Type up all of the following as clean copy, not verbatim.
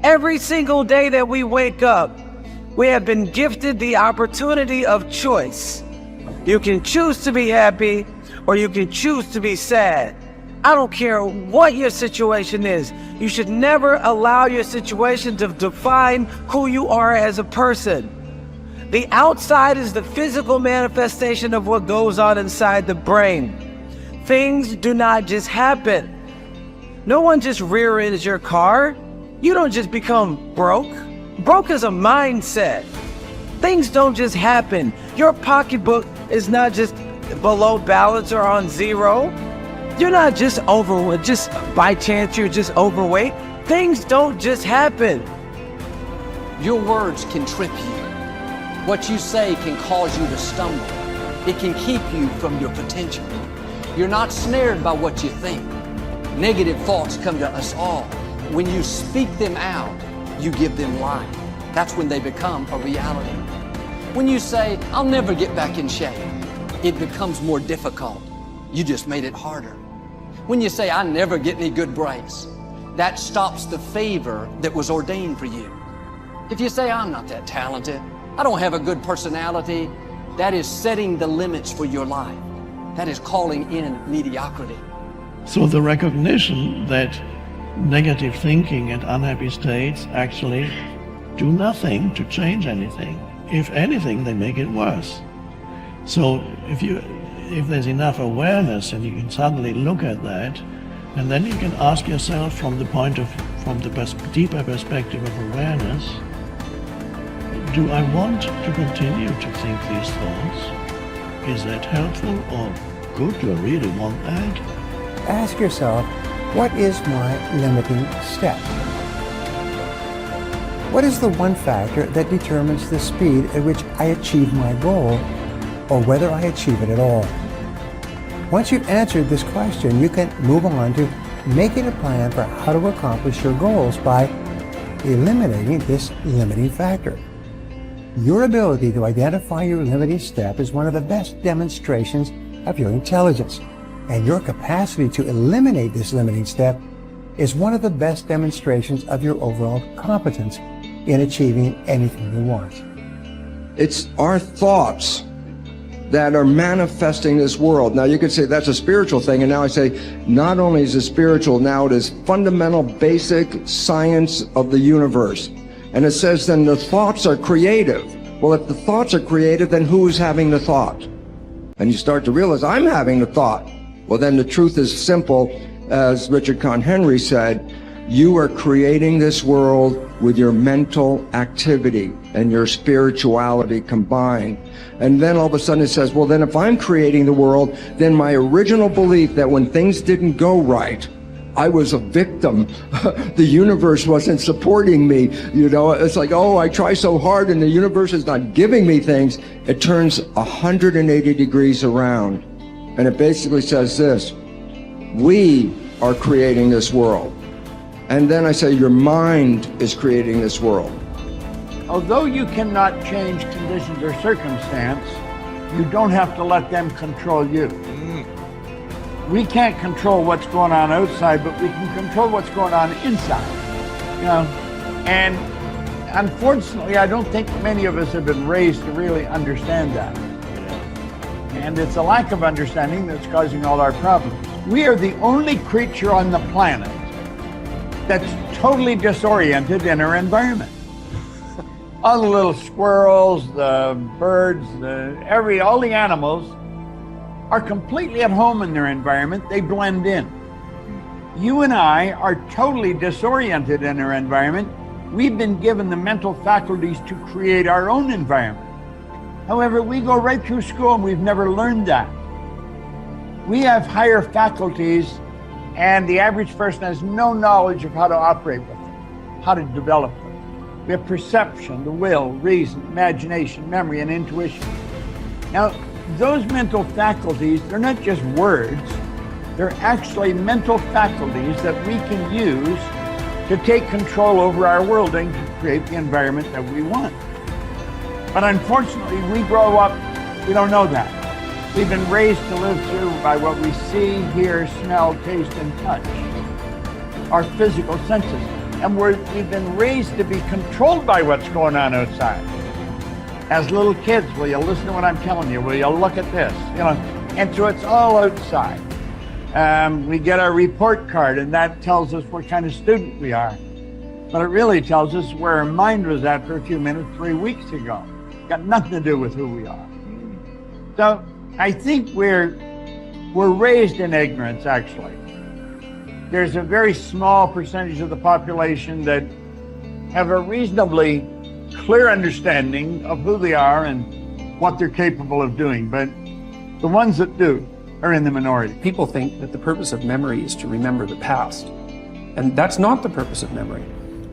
Every single day that we wake up, we have been gifted the opportunity of choice. You can choose to be happy or you can choose to be sad. I don't care what your situation is. You should never allow your situation to define who you are as a person. The outside is the physical manifestation of what goes on inside the brain. Things do not just happen. No one just rear-ends your car. You don't just become broke. Broke is a mindset. Things don't just happen. Your pocketbook is not just below balance or on zero. You're not just overweight, just by chance you're just overweight. Things don't just happen. Your words can trip you. What you say can cause you to stumble. It can keep you from your potential. You're not snared by what you think. Negative thoughts come to us all. When you speak them out, you give them life. That's when they become a reality. When you say, I'll never get back in shape, it becomes more difficult. You just made it harder. When you say, I never get any good breaks, that stops the favor that was ordained for you. If you say, I'm not that talented, I don't have a good personality, that is setting the limits for your life. That is calling in mediocrity. So the recognition that negative thinking and unhappy states actually do nothing to change anything. If anything, they make it worse. So if there's enough awareness and you can suddenly look at that, and then you can ask yourself from the deeper perspective of awareness, do I want to continue to think these thoughts? Is that helpful or good? Do I really want that? Ask yourself, what is my limiting step? What is the one factor that determines the speed at which I achieve my goal, or whether I achieve it at all? Once you've answered this question, you can move on to making a plan for how to accomplish your goals by eliminating this limiting factor. Your ability to identify your limiting step is one of the best demonstrations of your intelligence, and your capacity to eliminate this limiting step is one of the best demonstrations of your overall competence in achieving anything you want. It's our thoughts that are manifesting this world. Now you could say that's a spiritual thing, and now I say not only is it spiritual, now it is fundamental basic science of the universe. And it says then the thoughts are creative. Well, if the thoughts are creative, then who is having the thought? And you start to realize, I'm having the thought. Well, then the truth is simple. As Richard Conn Henry said, you are creating this world with your mental activity and your spirituality combined. And then all of a sudden it says, well, then if I'm creating the world, then my original belief that when things didn't go right, I was a victim. The universe wasn't supporting me. You know, it's like, oh, I try so hard and the universe is not giving me things. It turns 180 degrees around. And it basically says this: we are creating this world. And then I say your mind is creating this world. Although you cannot change conditions or circumstance, you don't have to let them control you. We can't control what's going on outside, but we can control what's going on inside. You know, and unfortunately, I don't think many of us have been raised to really understand that. And it's a lack of understanding that's causing all our problems. We are the only creature on the planet that's totally disoriented in our environment. All the little squirrels, the birds, all the animals are completely at home in their environment. They blend in. You and I are totally disoriented in our environment. We've been given the mental faculties to create our own environment. However, we go right through school and we've never learned that. We have higher faculties, and the average person has no knowledge of how to operate with them, how to develop them. We have perception, the will, reason, imagination, memory, and intuition. Now, those mental faculties, they're not just words, they're actually mental faculties that we can use to take control over our world and to create the environment that we want. But unfortunately, we grow up, we don't know that. We've been raised to live through by what we see, hear, smell, taste, and touch. Our physical senses. And we've been raised to be controlled by what's going on outside. As little kids, will you listen to what I'm telling you? Will you look at this? You know, and so it's all outside. We get our report card, and that tells us what kind of student we are. But it really tells us where our mind was at for a few minutes 3 weeks ago. Got nothing to do with who we are. So I think we're raised in ignorance, actually. There's a very small percentage of the population that have a reasonably clear understanding of who they are and what they're capable of doing, but the ones that do are in the minority. People think that the purpose of memory is to remember the past, and that's not the purpose of memory.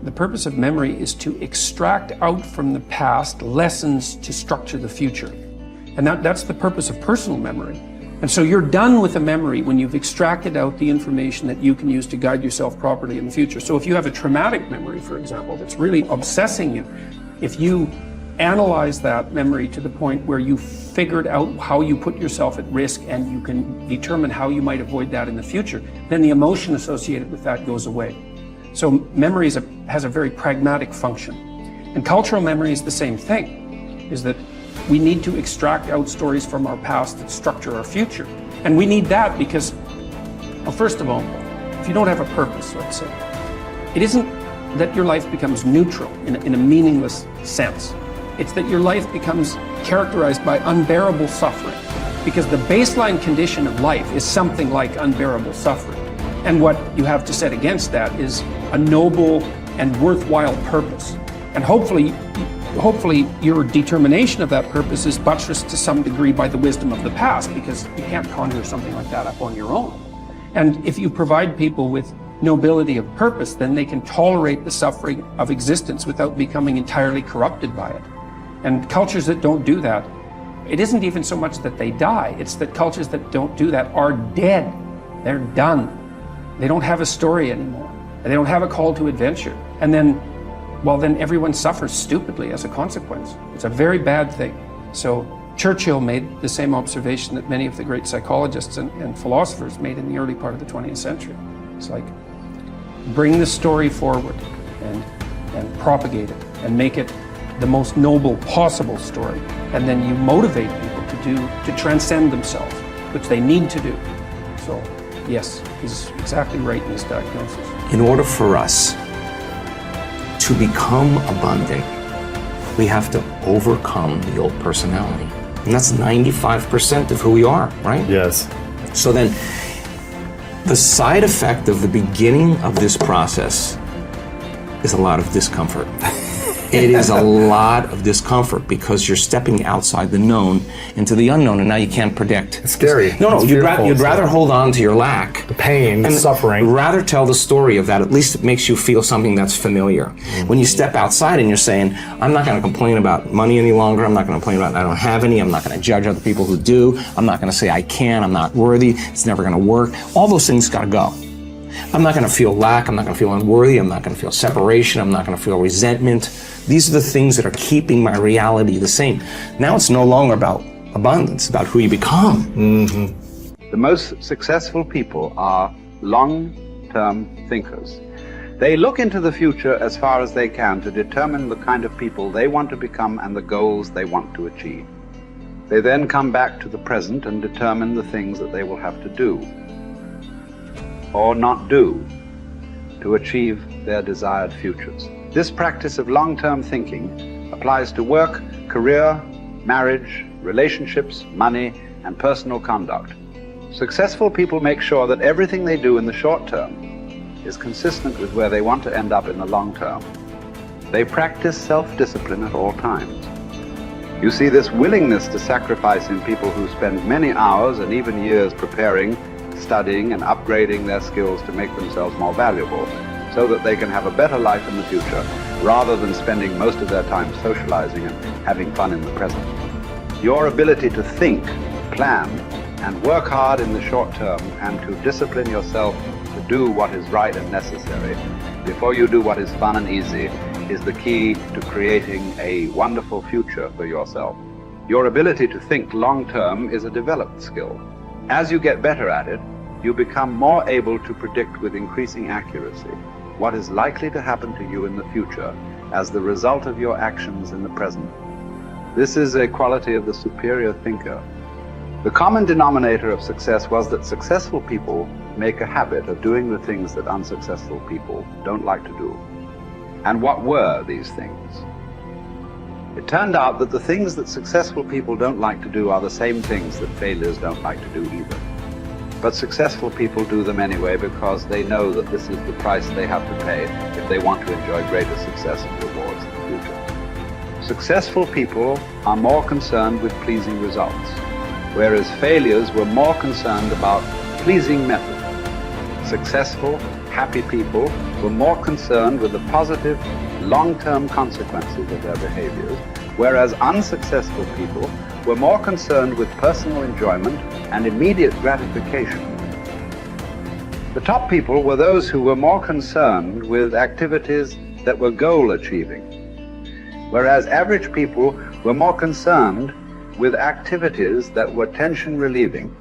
The purpose of memory is to extract out from the past lessons to structure the future, and that's the purpose of personal memory. And so you're done with a memory when you've extracted out the information that you can use to guide yourself properly in the future. So if you have a traumatic memory, for example, that's really obsessing you, if you analyze that memory to the point where you figured out how you put yourself at risk and you can determine how you might avoid that in the future, then the emotion associated with that goes away. So memory has a very pragmatic function. And cultural memory is the same thing, is that we need to extract out stories from our past that structure our future. And we need that because, well, first of all, if you don't have a purpose, let's say, it isn't that your life becomes neutral in a meaningless sense. It's that your life becomes characterized by unbearable suffering, because the baseline condition of life is something like unbearable suffering. And what you have to set against that is a noble and worthwhile purpose. And hopefully your determination of that purpose is buttressed to some degree by the wisdom of the past, because you can't conjure something like that up on your own. And if you provide people with nobility of purpose, then they can tolerate the suffering of existence without becoming entirely corrupted by it. And cultures that don't do that, it isn't even so much that they die, it's that cultures that don't do that are dead. They're done. They don't have a story anymore. They don't have a call to adventure. And then everyone suffers stupidly as a consequence. It's a very bad thing. So Churchill made the same observation that many of the great psychologists and philosophers made in the early part of the 20th century. It's like, bring the story forward and propagate it and make it the most noble possible story. And then you motivate people to transcend themselves, which they need to do. So yes, he's exactly right in his diagnosis. In order for us to become abundant, we have to overcome the old personality. And that's 95% of who we are, right? Yes. So then, the side effect of the beginning of this process is a lot of discomfort. It is a lot of discomfort because you're stepping outside the known into the unknown, and now you can't predict. It's scary. No, you'd rather hold on to your lack. The pain, the suffering. Rather tell the story of that. At least it makes you feel something that's familiar. Mm-hmm. When you step outside and you're saying, I'm not going to complain about money any longer. I'm not going to complain about I don't have any. I'm not going to judge other people who do. I'm not going to say I can. I'm not worthy. It's never going to work. All those things got to go. I'm not going to feel lack. I'm not going to feel unworthy. I'm not going to feel separation. I'm not going to feel resentment. These are the things that are keeping my reality the same. Now it's no longer about abundance, about who you become. Mm-hmm. The most successful people are long-term thinkers. They look into the future as far as they can to determine the kind of people they want to become and the goals they want to achieve. They then come back to the present and determine the things that they will have to do or not do to achieve their desired futures. This practice of long-term thinking applies to work, career, marriage, relationships, money, and personal conduct. Successful people make sure that everything they do in the short term is consistent with where they want to end up in the long term. They practice self-discipline at all times. You see this willingness to sacrifice in people who spend many hours and even years preparing, studying, and upgrading their skills to make themselves more valuable so that they can have a better life in the future rather than spending most of their time socializing and having fun in the present. Your ability to think, plan, and work hard in the short term and to discipline yourself to do what is right and necessary before you do what is fun and easy is the key to creating a wonderful future for yourself. Your ability to think long term is a developed skill. As you get better at it, you become more able to predict with increasing accuracy. what is likely to happen to you in the future as the result of your actions in the present. This is a quality of the superior thinker. The common denominator of success was that successful people make a habit of doing the things that unsuccessful people don't like to do. And what were these things? It turned out that the things that successful people don't like to do are the same things that failures don't like to do either. But successful people do them anyway because they know that this is the price they have to pay if they want to enjoy greater success and rewards in the future. Successful people are more concerned with pleasing results, whereas failures were more concerned about pleasing method. Successful, happy people were more concerned with the positive, long-term consequences of their behaviors, whereas unsuccessful people were more concerned with personal enjoyment and immediate gratification. The top people were those who were more concerned with activities that were goal-achieving, whereas average people were more concerned with activities that were tension-relieving